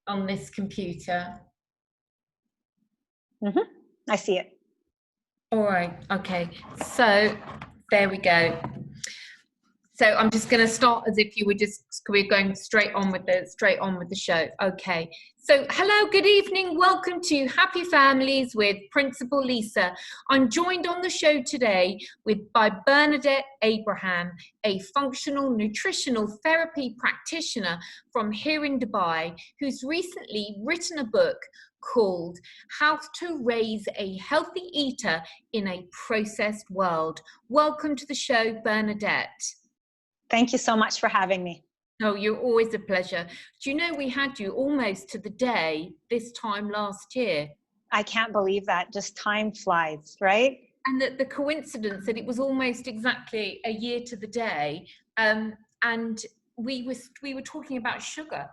on this computer. I see it. All right. Okay. So there we go. So I'm just going to start as if we're going straight on with the show. Okay. So hello, good evening. Welcome to Happy Families with Principal Lisa. I'm joined on the show today by Bernadette Ibrahim, a functional nutritional therapy practitioner from here in Dubai, who's recently written a book called How to Raise a Healthy Eater in a Processed World. Welcome to the show, Bernadette. Thank you so much for having me. Oh, you're always a pleasure. Do you know we had you almost to the day this time last year? I can't believe that. Just time flies, right? And the coincidence that it was almost exactly a year to the day, and we were talking about sugar,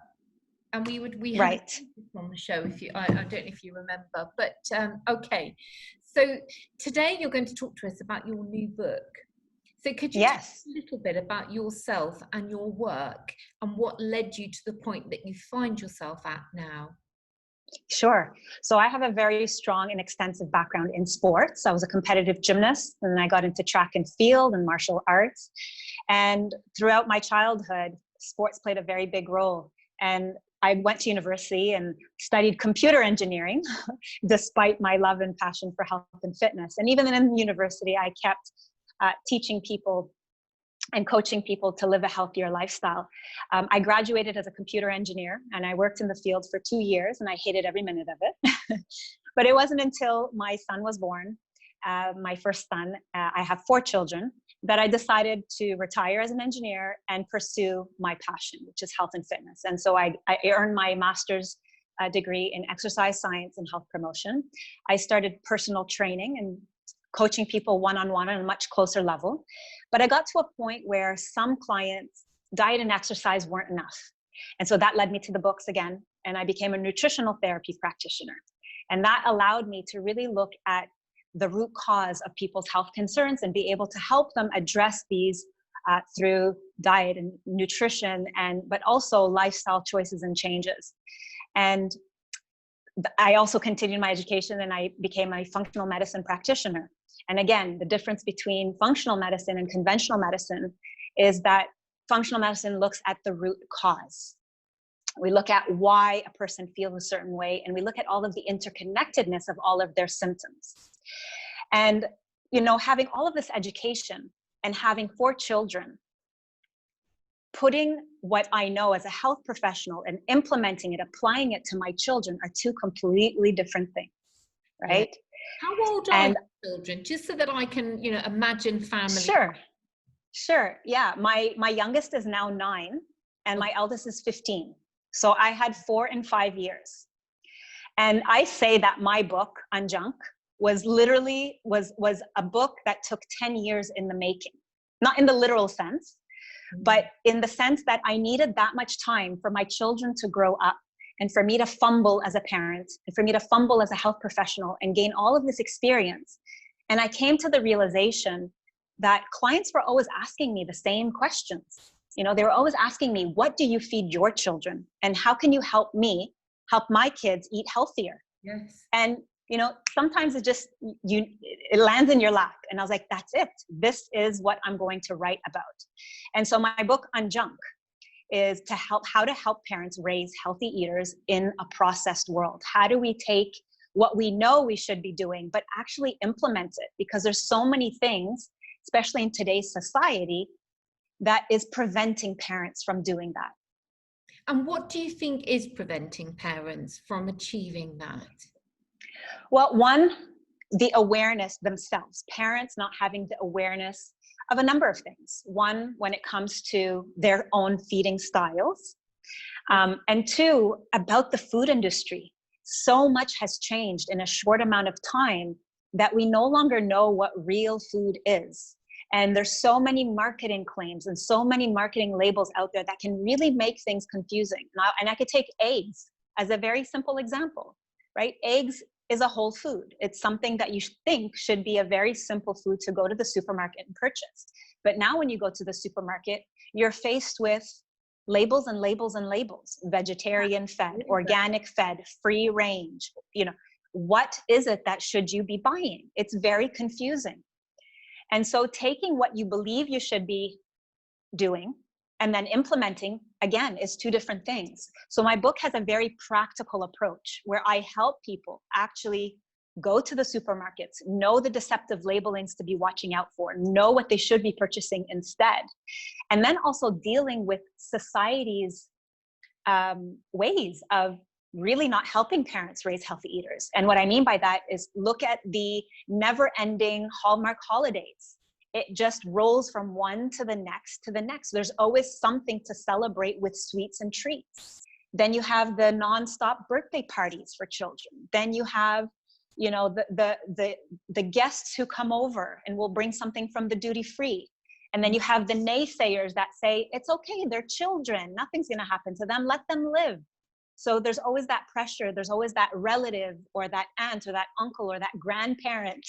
and we had right on the show. If you, I don't know if you remember, but okay. So today you're going to talk to us about your new book. So could you tell us a little bit about yourself and your work and what led you to the point that you find yourself at now? Sure. So I have a very strong and extensive background in sports. I was a competitive gymnast, and then I got into track and field and martial arts. And throughout my childhood, sports played a very big role. And I went to university and studied computer engineering, despite my love and passion for health and fitness. And even in university, I kept teaching people and coaching people to live a healthier lifestyle. I graduated as a computer engineer, and I worked in the field for 2 years, and I hated every minute of it. But it wasn't until my son was born, my first son, I have 4 children, that I decided to retire as an engineer and pursue my passion, which is health and fitness. And so I earned my master's degree in exercise science and health promotion. I started personal training and coaching people one-on-one on a much closer level. But I got to a point where some clients, diet and exercise weren't enough. And so that led me to the books again, and I became a nutritional therapy practitioner. And that allowed me to really look at the root cause of people's health concerns and be able to help them address these through diet and nutrition, but also lifestyle choices and changes. And I also continued my education, and I became a functional medicine practitioner. And again, the difference between functional medicine and conventional medicine is that functional medicine looks at the root cause. We look at why a person feels a certain way, and we look at all of the interconnectedness of all of their symptoms. And, you know, having all of this education and having 4 children, putting what I know as a health professional and implementing it, applying it to my children are 2 completely different things, right? Yeah. How old are your children? Just so that I can, you know, imagine family. Sure. Yeah. My youngest is now 9 and my eldest is 15. So I had 4 and 5 years. And I say that my book on junk was literally was a book that took 10 years in the making, not in the literal sense, but in the sense that I needed that much time for my children to grow up, and for me to fumble as a parent, and for me to fumble as a health professional and gain all of this experience. And I came to the realization that clients were always asking me the same questions. You know, they were always asking me, what do you feed your children? And how can you help me help my kids eat healthier? Yes. And, you know, sometimes it lands in your lap. And I was like, that's it. This is what I'm going to write about. And so my book on junk is how to help parents raise healthy eaters in a processed world. How do we take what we know we should be doing, but actually implement it? Because there's so many things, especially in today's society, that is preventing parents from doing that. And what do you think is preventing parents from achieving that? Well, one, the awareness themselves, parents not having the awareness of a number of things. One, when it comes to their own feeding styles. And 2, about the food industry. So much has changed in a short amount of time that we no longer know what real food is. And there's so many marketing claims and so many marketing labels out there that can really make things confusing. And I could take eggs as a very simple example, right? Eggs is a whole food. It's something that you think should be a very simple food to go to the supermarket and purchase. But now when you go to the supermarket, you're faced with Labels and labels and labels. Vegetarian fed, organic fed, free range. What is it that should you be buying? It's very confusing. And so taking what you believe you should be doing and then implementing, again, is two different things. So my book has a very practical approach where I help people actually go to the supermarkets, know the deceptive labelings to be watching out for, know what they should be purchasing instead. And then also dealing with society's ways of really not helping parents raise healthy eaters. And what I mean by that is look at the never-ending Hallmark holidays. It just rolls from one to the next to the next. There's always something to celebrate with sweets and treats. Then you have the nonstop birthday parties for children. Then you have the guests who come over and will bring something from the duty free. And then you have the naysayers that say, it's okay, they're children, nothing's gonna happen to them, let them live. So there's always that pressure, there's always that relative or that aunt or that uncle or that grandparent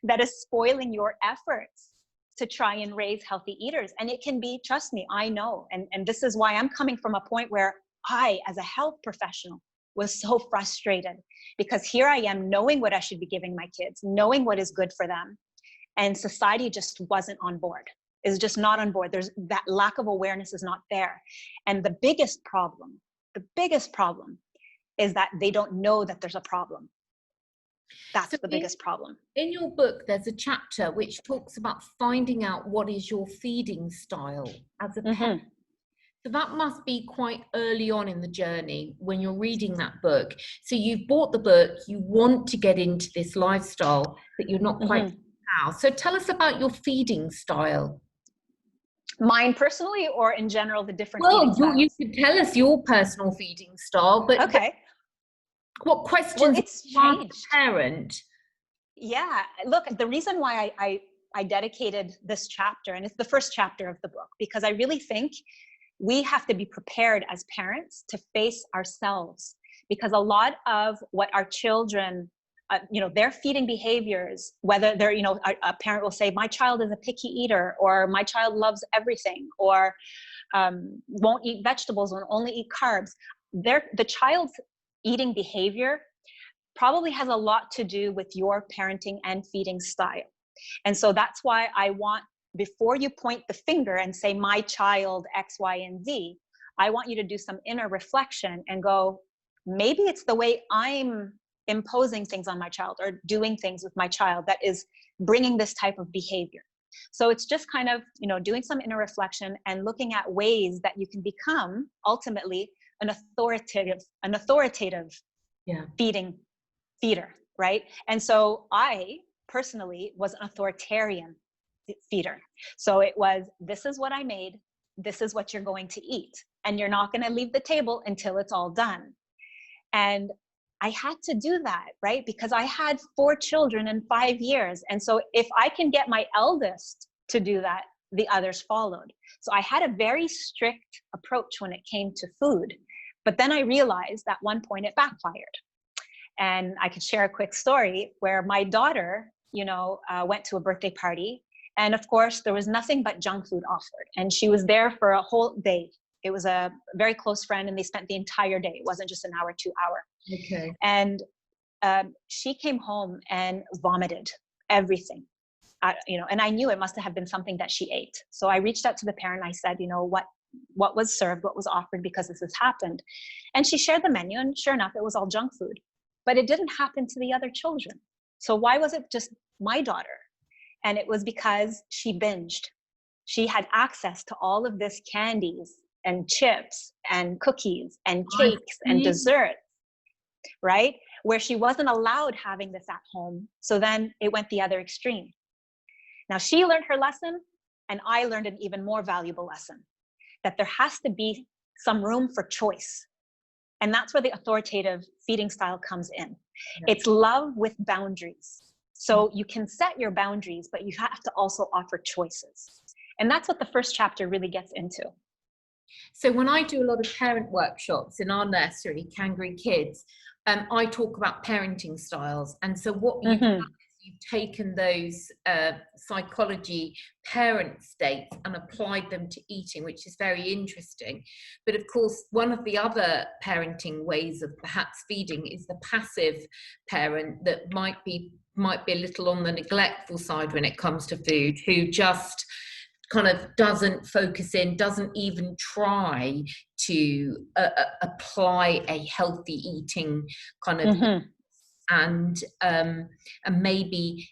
that is spoiling your efforts to try and raise healthy eaters. And it can be, trust me, I know. And this is why I'm coming from a point where I, as a health professional, was so frustrated, because here I am knowing what I should be giving my kids, knowing what is good for them. And society just wasn't on board, is just not on board. There's that lack of awareness is not there. And the biggest problem is that they don't know that there's a problem. That's the biggest problem. In your book, there's a chapter which talks about finding out what is your feeding style as a parent. So that must be quite early on in the journey when you're reading that book. So you've bought the book, you want to get into this lifestyle, but you're not quite how. So tell us about your feeding style. Mine personally, or in general, the different feeding styles? You could tell us your personal feeding style, but okay. What questions it's you ask a parent? Yeah, look, the reason why I dedicated this chapter, and it's the first chapter of the book, because I really think we have to be prepared as parents to face ourselves, because a lot of what our children, their feeding behaviors, whether they're, a parent will say, my child is a picky eater, or my child loves everything, or won't eat vegetables and only eat carbs. The child's eating behavior probably has a lot to do with your parenting and feeding style. And so that's why I want, before you point the finger and say, my child X, Y, and Z, I want you to do some inner reflection and go, maybe it's the way I'm imposing things on my child or doing things with my child that is bringing this type of behavior. So it's just kind of, doing some inner reflection and looking at ways that you can become ultimately an authoritative feeder, right? And so I personally was an authoritarian feeder. So it was, this is what I made, this is what you're going to eat, and you're not going to leave the table until it's all done. And I had to do that, right? Because I had 4 children in 5 years. And so if I can get my eldest to do that, the others followed. So I had a very strict approach when it came to food. But then I realized at one point it backfired. And I could share a quick story where my daughter, went to a birthday party. And of course, there was nothing but junk food offered. And she was there for a whole day. It was a very close friend, and they spent the entire day. It wasn't just an hour, 2 hour. Okay. And she came home and vomited everything. And I knew it must have been something that she ate. So I reached out to the parent. I said, what was served, what was offered, because this has happened. And she shared the menu, and sure enough, it was all junk food. But it didn't happen to the other children. So why was it just my daughter? And it was because she binged. She had access to all of this candies and chips and cookies and cakes and desserts, right? Where she wasn't allowed having this at home. So then it went the other extreme. Now she learned her lesson, and I learned an even more valuable lesson, that there has to be some room for choice. And that's where the authoritative feeding style comes in. Yeah. It's love with boundaries. So you can set your boundaries, but you have to also offer choices. And that's what the first chapter really gets into. So when I do a lot of parent workshops in our nursery, Kangaroo Kids, I talk about parenting styles. And so what you've done is you've taken those psychology parent states and applied them to eating, which is very interesting. But of course, one of the other parenting ways of perhaps feeding is the passive parent that might be a little on the neglectful side when it comes to food, who just kind of doesn't focus in, doesn't even try to apply a healthy eating kind of and maybe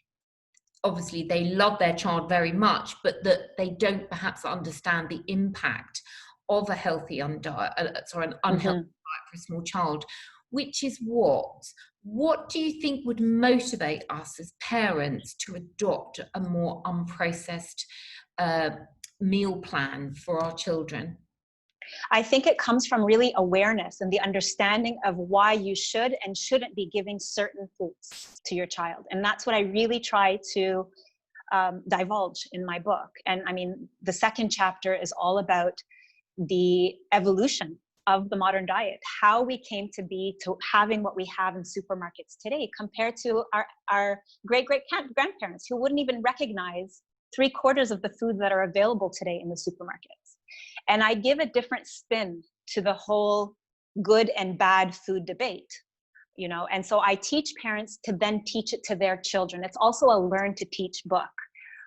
obviously they love their child very much, but that they don't perhaps understand the impact of a healthy an unhealthy diet for a small child, which is what do you think would motivate us as parents to adopt a more unprocessed meal plan for our children? I think it comes from really awareness and the understanding of why you should and shouldn't be giving certain foods to your child. And that's what I really try to divulge in my book. And I mean, the second chapter is all about the evolution of the modern diet, how we came to be to having what we have in supermarkets today compared to our great-great-grandparents who wouldn't even recognize 3/4 of the food that are available today in the supermarkets. And I give a different spin to the whole good and bad food debate, you know, and so I teach parents to then teach it to their children. It's also a learn to teach book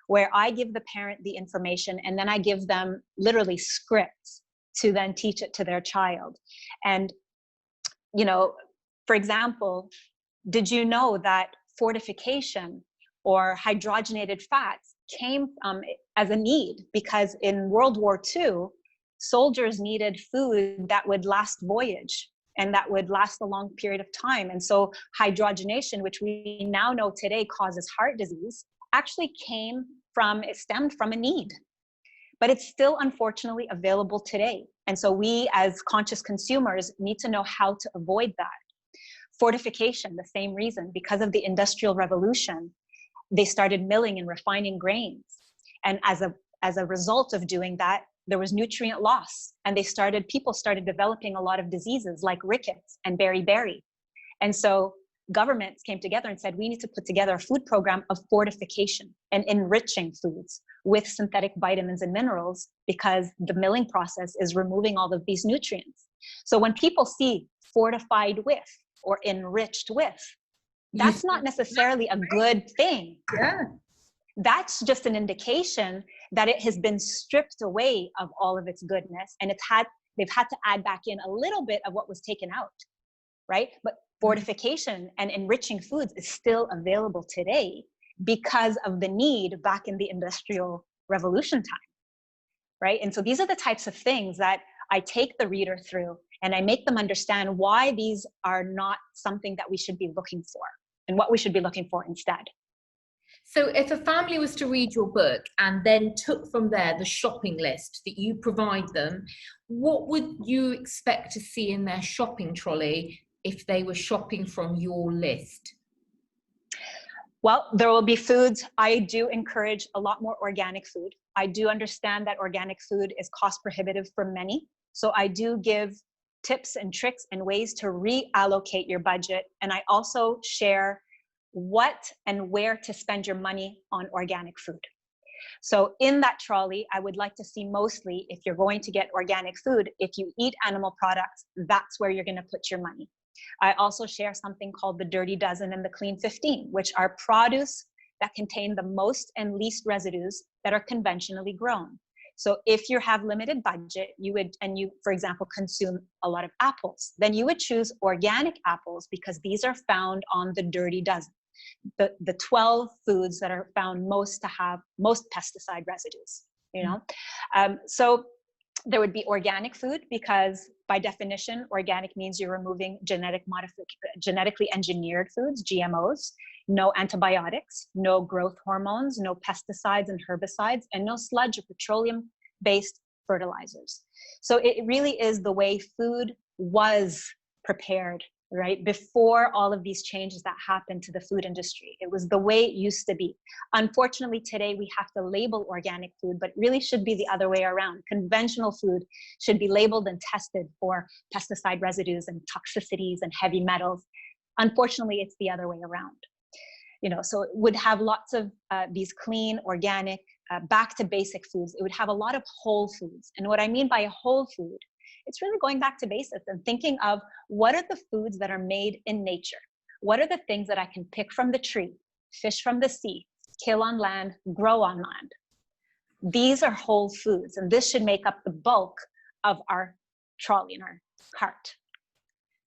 where I give the parent the information and then I give them literally scripts to then teach it to their child. And, you know, for example, did you know that fortification or hydrogenated fats came as a need? Because in World War II, soldiers needed food that would last voyage and that would last a long period of time. And so hydrogenation, which we now know today causes heart disease, actually stemmed from a need. But it's still unfortunately available today. And so we as conscious consumers need to know how to avoid that. Fortification, the same reason, because of the Industrial Revolution, they started milling and refining grains. And as a result of doing that, there was nutrient loss. And people started developing a lot of diseases like rickets and beriberi. And so governments came together and said, we need to put together a food program of fortification and enriching foods with synthetic vitamins and minerals, because the milling process is removing all of these nutrients. So when people see fortified with or enriched with, that's not necessarily a good thing. Yeah. That's just an indication that it has been stripped away of all of its goodness, and they've had to add back in a little bit of what was taken out, right? But fortification and enriching foods is still available today because of the need back in the Industrial Revolution time, right? And so these are the types of things that I take the reader through and I make them understand why these are not something that we should be looking for and what we should be looking for instead. So if a family was to read your book and then took from there the shopping list that you provide them, what would you expect to see in their shopping trolley if they were shopping from your list? Well, there will be foods. I do encourage a lot more organic food. I do understand that organic food is cost prohibitive for many. So I do give tips and tricks and ways to reallocate your budget. And I also share what and where to spend your money on organic food. So in that trolley, I would like to see mostly, if you're going to get organic food, if you eat animal products, that's where you're going to put your money. I also share something called the Dirty Dozen and the Clean 15, which are produce that contain the most and least residues that are conventionally grown. So if you have limited budget, you, for example, consume a lot of apples, then you would choose organic apples because these are found on the Dirty Dozen, the 12 foods that are found most to have most pesticide residues, you know? So there would be organic food because by definition, organic means you're removing genetically engineered foods, GMOs, no antibiotics, no growth hormones, no pesticides and herbicides, and no sludge or petroleum-based fertilizers. So it really is the way food was prepared, right? Before all of these changes that happened to the food industry. It was the way it used to be. Unfortunately, today we have to label organic food, but really should be the other way around. Conventional food should be labeled and tested for pesticide residues and toxicities and heavy metals. Unfortunately, it's the other way around. So it would have lots of these clean, organic, back to basic foods. It would have a lot of whole foods. And what I mean by a whole food, it's really going back to basics and thinking of what are the foods that are made in nature? What are the things that I can pick from the tree, fish from the sea, kill on land, grow on land? These are whole foods, and this should make up the bulk of our trolley and our cart.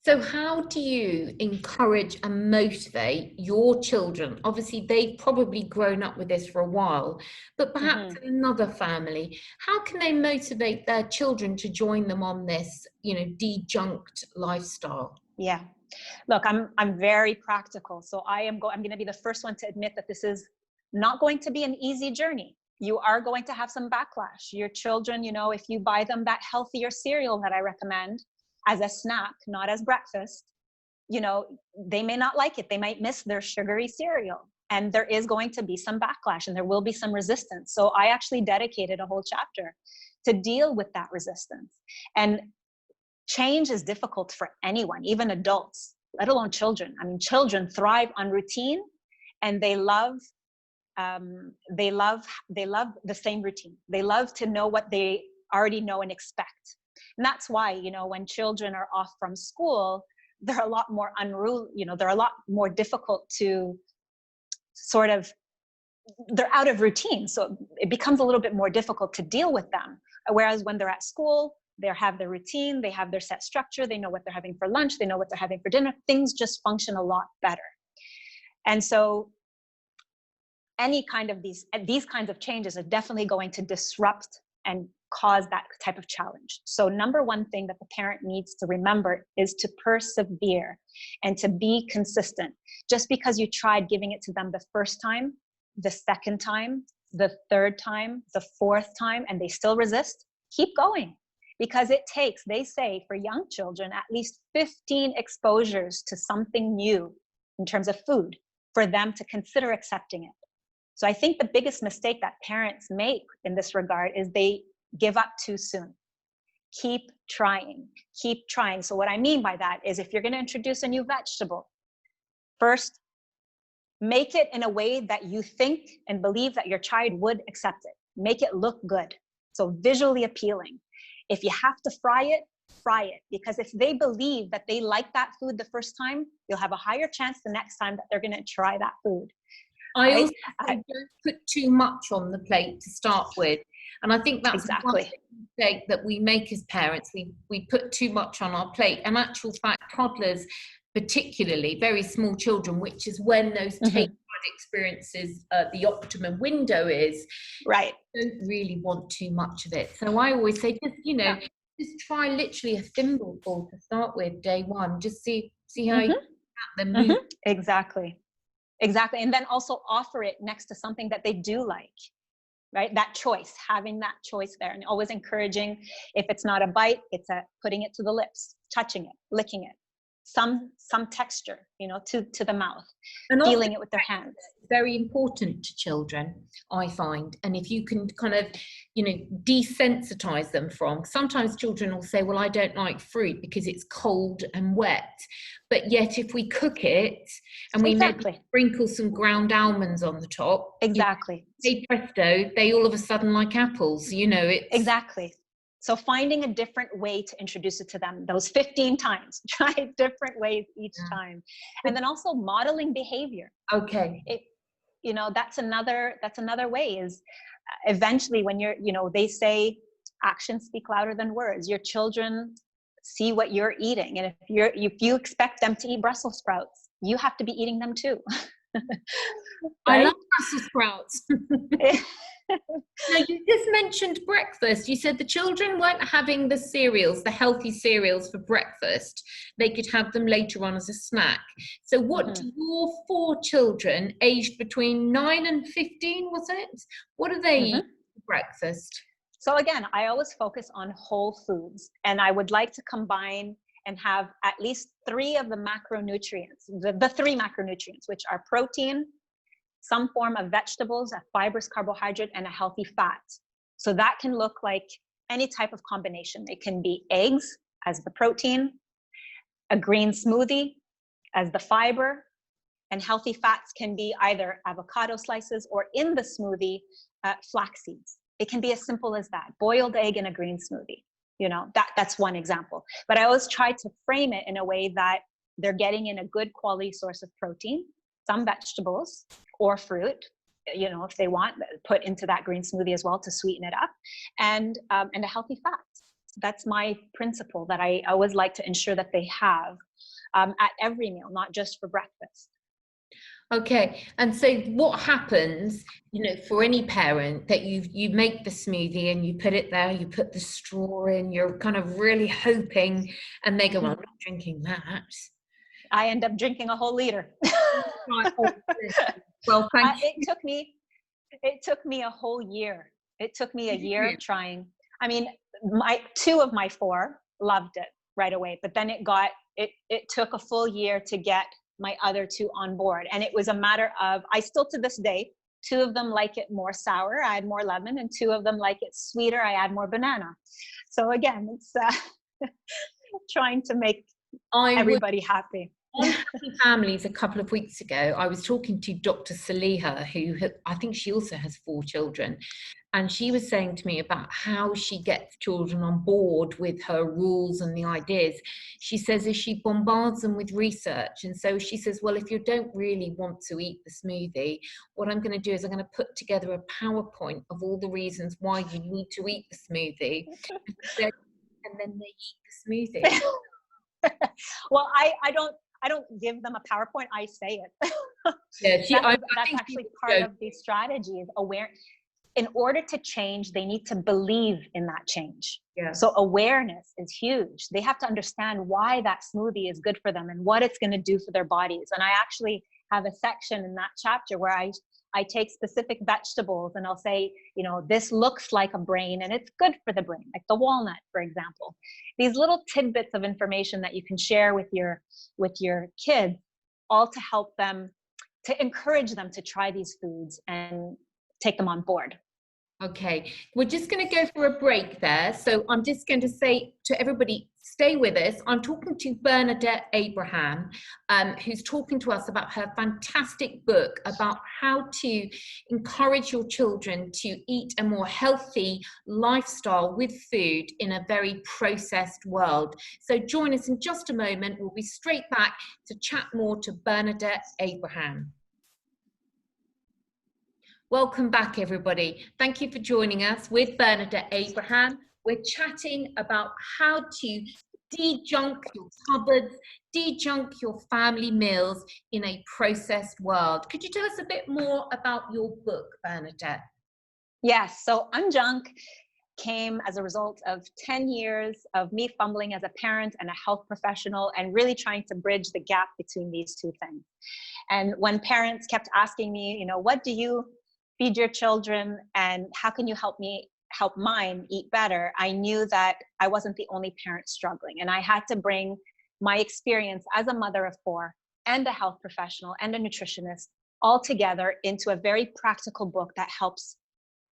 So how do you encourage and motivate your children? Obviously, they've probably grown up with this for a while, but perhaps in another family, how can they motivate their children to join them on this, dejunked lifestyle? Yeah. Look, I'm very practical. So I'm going to be the first one to admit that this is not going to be an easy journey. You are going to have some backlash. Your children, if you buy them that healthier cereal that I recommend as a snack, not as breakfast, they may not like it. They might miss their sugary cereal. And there is going to be some backlash and there will be some resistance. So I actually dedicated a whole chapter to deal with that resistance. And change is difficult for anyone, even adults, let alone children. I mean, children thrive on routine, and they love the same routine. They love to know what they already know and expect. And that's why, when children are off from school, they're a lot more unruly, they're a lot more difficult to they're out of routine. So it becomes a little bit more difficult to deal with them. Whereas when they're at school, they have their routine, they have their set structure, they know what they're having for lunch, they know what they're having for dinner. Things just function a lot better. And so any kind of these kinds of changes are definitely going to disrupt and cause that type of challenge. So number one thing that the parent needs to remember is to persevere and to be consistent. Just because you tried giving it to them the first time, the second time, the third time, the fourth time, and they still resist, keep going. Because it takes, they say, for young children, at least 15 exposures to something new in terms of food for them to consider accepting it. So I think the biggest mistake that parents make in this regard is they give up too soon. Keep trying, keep trying. So what I mean by that is if you're going to introduce a new vegetable, first, make it in a way that you think and believe that your child would accept it. Make it look good. So visually appealing. If you have to fry it, because if they believe that they like that food the first time, you'll have a higher chance the next time that they're going to try that food. I also don't put too much on the plate to start with. And I think that's exactly one mistake that we make as parents. We put too much on our plate. And actual fact, toddlers, particularly very small children, which is when those taste bud experiences, the optimum window is, right. Don't really want too much of it. So I always say, just try literally a thimbleful to start with day one. Just see how you them move. Exactly. And then also offer it next to something that they do like, right? That choice, having that choice there, and always encouraging, if it's not a bite, it's putting it to the lips, touching it, licking it, some texture, to the mouth, and feeling it with their hands. Very important to children, I find. And if you can kind of, desensitize them from, sometimes children will say, well, I don't like fruit because it's cold and wet. But yet if we cook it and we maybe sprinkle some ground almonds on the top, hey presto, they all of a sudden like apples, it's exactly. So finding a different way to introduce it to them, those 15 times, try different ways each time. And then also modeling behavior. Okay. That's another way is eventually when they say actions speak louder than words. Your children see what you're eating. And if you expect them to eat Brussels sprouts, you have to be eating them too. Right? I love Brussels sprouts. Now, you just mentioned breakfast. You said the children weren't having the cereals, the healthy cereals for breakfast. They could have them later on as a snack. So what do your 4 children aged between 9 and 15, was it? What do they eat for breakfast? So again, I always focus on whole foods, and I would like to combine and have at least 3 of the macronutrients, the 3 macronutrients, which are protein, some form of vegetables, a fibrous carbohydrate, and a healthy fat. So that can look like any type of combination. It can be eggs as the protein, a green smoothie as the fiber, And healthy fats can be either avocado slices or in the smoothie, flax seeds. It can be as simple as that. Boiled egg in a green smoothie. You know, that's one example. But I always try to frame it in a way that they're getting in a good quality source of protein, some vegetables or fruit, you know, if they want, put into that green smoothie as well to sweeten it up, and a healthy fat. That's my principle that I always like to ensure that they have at every meal, not just for breakfast. Okay, and so what happens, you know, for any parent that you make the smoothie and you put it there, you put the straw in, you're kind of really hoping, and they go, well, I'm not drinking that. I end up drinking a whole liter. Well, thank you. It took me a whole year. It took me a year trying. I mean, two of my four loved it right away, but then it took a full year to get my other two on board. And it was a matter of, I still to this day, two of them like it more sour, I add more lemon, and two of them like it sweeter, I add more banana. So again, it's trying to make everybody happy. On Happy Families a couple of weeks ago, I was talking to Dr. Saliha, who I think she also has 4 children. And she was saying to me about how she gets children on board with her rules and the ideas. She says is she bombards them with research. And so she says, well, if you don't really want to eat the smoothie, what I'm going to do is I'm going to put together a PowerPoint of all the reasons why you need to eat the smoothie. And then they eat the smoothie. Well, I don't give them a PowerPoint. I say it. Yeah, that's actually part of the strategy is aware. In order to change, they need to believe in that change. Yeah. So awareness is huge. They have to understand why that smoothie is good for them and what it's going to do for their bodies. And I actually have a section in that chapter where I take specific vegetables and I'll say, you know, this looks like a brain and it's good for the brain, like the walnut, for example. These little tidbits of information that you can share with your kids, all to help them, to encourage them to try these foods and take them on board. Okay, we're just going to go for a break there. So I'm just going to say to everybody, stay with us. I'm talking to Bernadette Ibrahim, who's talking to us about her fantastic book about how to encourage your children to eat a more healthy lifestyle with food in a very processed world. So join us in just a moment. We'll be straight back to chat more to Bernadette Ibrahim. Welcome back, everybody. Thank you for joining us with Bernadette Ibrahim. We're chatting about how to de-junk your cupboards, de-junk your family meals in a processed world. Could you tell us a bit more about your book, Bernadette? Yes, so Unjunk came as a result of 10 years of me fumbling as a parent and a health professional and really trying to bridge the gap between these two things. And when parents kept asking me, you know, what do you feed your children and how can you help mine eat better, I knew that I wasn't the only parent struggling. And I had to bring my experience as a mother of 4 and a health professional and a nutritionist all together into a very practical book that helps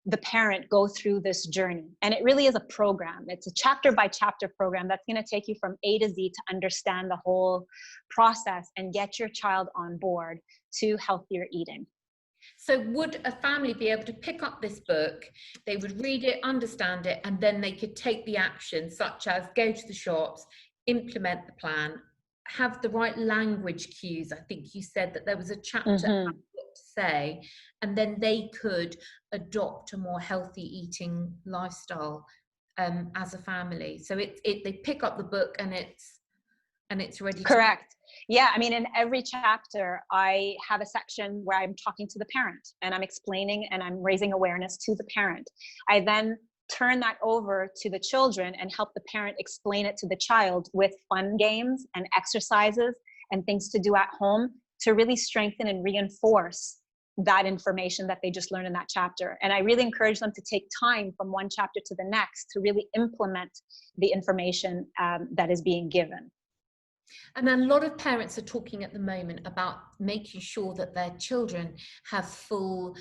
the parent go through this journey. And it really is a program. It's a chapter by chapter program that's going to take you from A to Z to understand the whole process and get your child on board to healthier eating. So would a family be able to pick up this book, they would read it, understand it, and then they could take the action, such as go to the shops, implement the plan, have the right language cues? I think you said that there was a chapter about what to say, and then they could adopt a more healthy eating lifestyle as a family. So they pick up the book and it's ready. Correct. Yeah, I mean, in every chapter, I have a section where I'm talking to the parent and I'm explaining and I'm raising awareness to the parent. I then turn that over to the children and help the parent explain it to the child with fun games and exercises and things to do at home to really strengthen and reinforce that information that they just learned in that chapter. And I really encourage them to take time from one chapter to the next to really implement the information that is being given. And then a lot of parents are talking at the moment about making sure that their children have full,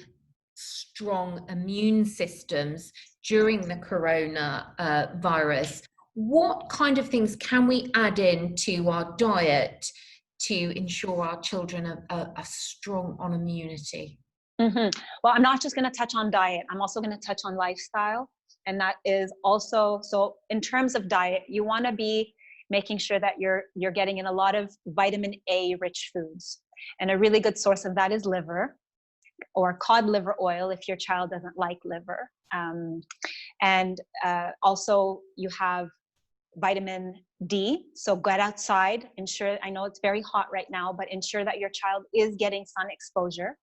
strong immune systems during the corona virus. What kind of things can we add in to our diet to ensure our children are strong on immunity? Well, I'm not just going to touch on diet. I'm also going to touch on lifestyle. And that is also, so in terms of diet, you want to be making sure that you're getting in a lot of vitamin A rich foods. And a really good source of that is liver, or cod liver oil if your child doesn't like liver. Also you have vitamin D. So get outside, ensure, I know it's very hot right now, but ensure that your child is getting sun exposure.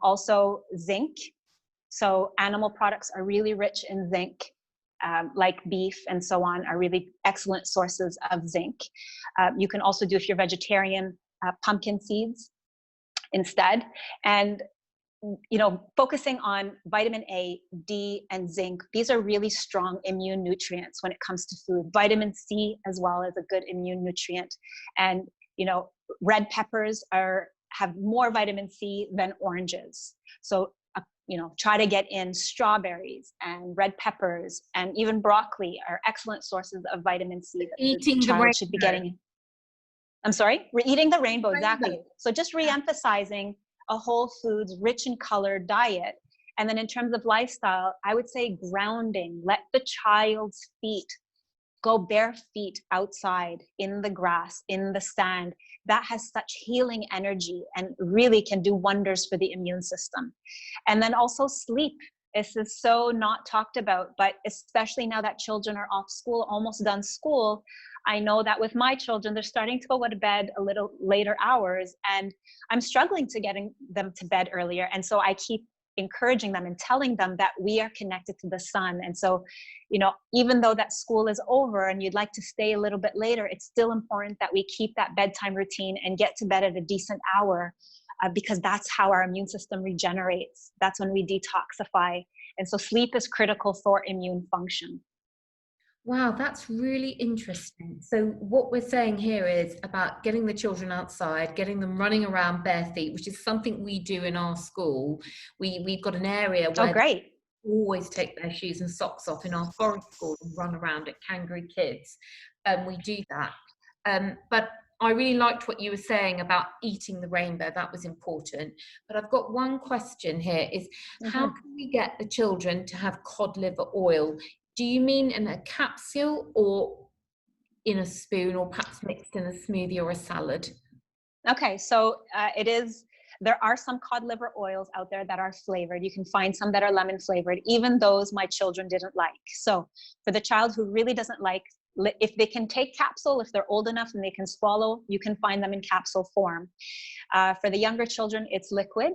Also zinc. So animal products are really rich in zinc, like beef and so on are really excellent sources of zinc. You can also do, if you're vegetarian, pumpkin seeds instead. And focusing on vitamin A, D, and zinc, these are really strong immune nutrients when it comes to food. Vitamin C as well is a good immune nutrient. And, red peppers have more vitamin C than oranges. So, try to get in strawberries and red peppers, and even broccoli are excellent sources of vitamin C that Eating the child should be getting. I'm sorry? We're eating the rainbow, exactly. So just re-emphasizing a whole foods, rich in color diet. And then in terms of lifestyle, I would say grounding. Let the child's feet go bare feet outside in the grass, in the sand. That has such healing energy and really can do wonders for the immune system. And then also sleep. This is so not talked about, but especially now that children are off school, almost done school, I know that with my children, they're starting to go to bed a little later hours, and I'm struggling to getting them to bed earlier. And so I keep encouraging them and telling them that we are connected to the sun. And so, even though that school is over and you'd like to stay a little bit later, it's still important that we keep that bedtime routine and get to bed at a decent hour, because that's how our immune system regenerates. That's when we detoxify. And so sleep is critical for immune function. Wow, that's really interesting. So what we're saying here is about getting the children outside, getting them running around bare feet, which is something we do in our school. We've got an area where great. they always take their shoes and socks off in our forest school and run around at Kangaroo Kids. We do that. But I really liked what you were saying about eating the rainbow. That was important. But I've got one question here is, how can we get the children to have cod liver oil? Do you mean in a capsule or in a spoon, or perhaps mixed in a smoothie or a salad? Okay, so there are some cod liver oils out there that are flavored. You can find some that are lemon flavored. Even those my children didn't like. So for the child who really doesn't like, if they can take capsule, if they're old enough and they can swallow, you can find them in capsule form. For the younger children, it's liquid.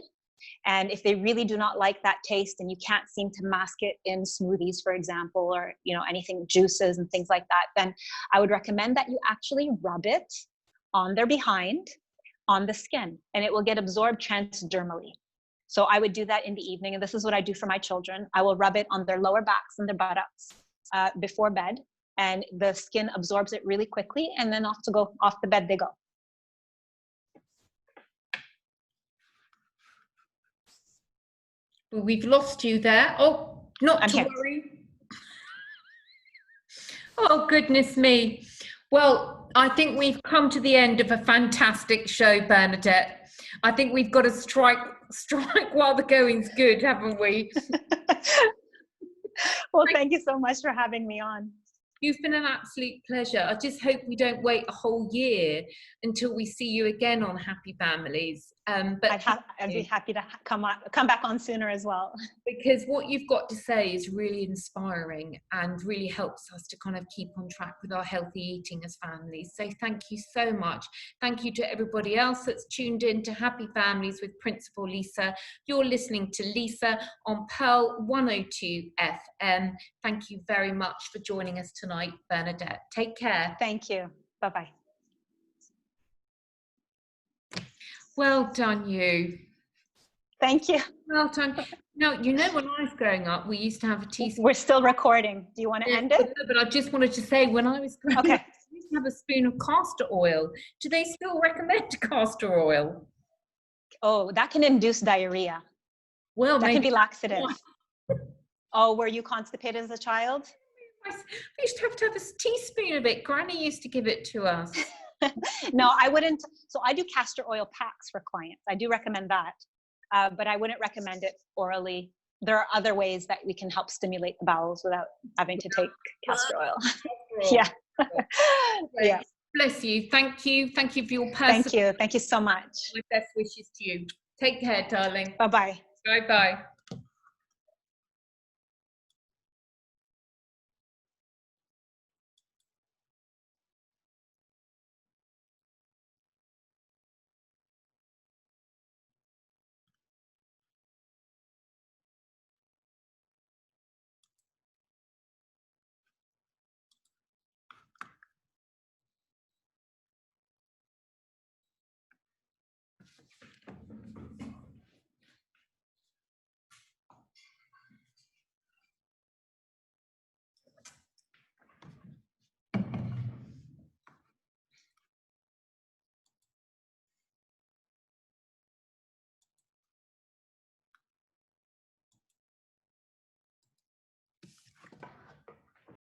And if they really do not like that taste and you can't seem to mask it in smoothies, for example, or anything, juices and things like that, then I would recommend that you actually rub it on their behind, on the skin, and it will get absorbed transdermally. So I would do that in the evening, and this is what I do for my children. I will rub it on their lower backs and their buttocks before bed, and the skin absorbs it really quickly, and then off the bed they go. We've lost you there. Oh, not to worry. Oh, goodness me. Well, I think we've come to the end of a fantastic show, Bernadette. I think we've got to strike while the going's good, haven't we? Well, thank you so much for having me on. You've been an absolute pleasure. I just hope we don't wait a whole year until we see you again on Happy Families. But I'd be happy to come back on sooner as well. Because what you've got to say is really inspiring and really helps us to kind of keep on track with our healthy eating as families. So thank you so much. Thank you to everybody else that's tuned in to Happy Families with Principal Lisa. You're listening to Lisa on Pearl 102 FM. Thank you very much for joining us tonight, Bernadette. Take care. Thank you. Bye-bye. Well done, you. Thank you. Well done. No, when I was growing up, we used to have a teaspoon. We're still recording. Do you want to end it? But I just wanted to say, when I was growing up, we used to have a spoon of castor oil. Do they still recommend castor oil? Oh, that can induce diarrhea. Well, that can be laxative. Oh, were you constipated as a child? We used to have a teaspoon of it. Granny used to give it to us. No, I wouldn't. So I do castor oil packs for clients. I do recommend that, but I wouldn't recommend it orally. There are other ways that we can help stimulate the bowels without having to take castor oil. Yeah. Yeah. Bless you. Thank you. Thank you for your personal. Thank you. Thank you so much. My best wishes to you. Take care, darling. Bye-bye. Bye-bye.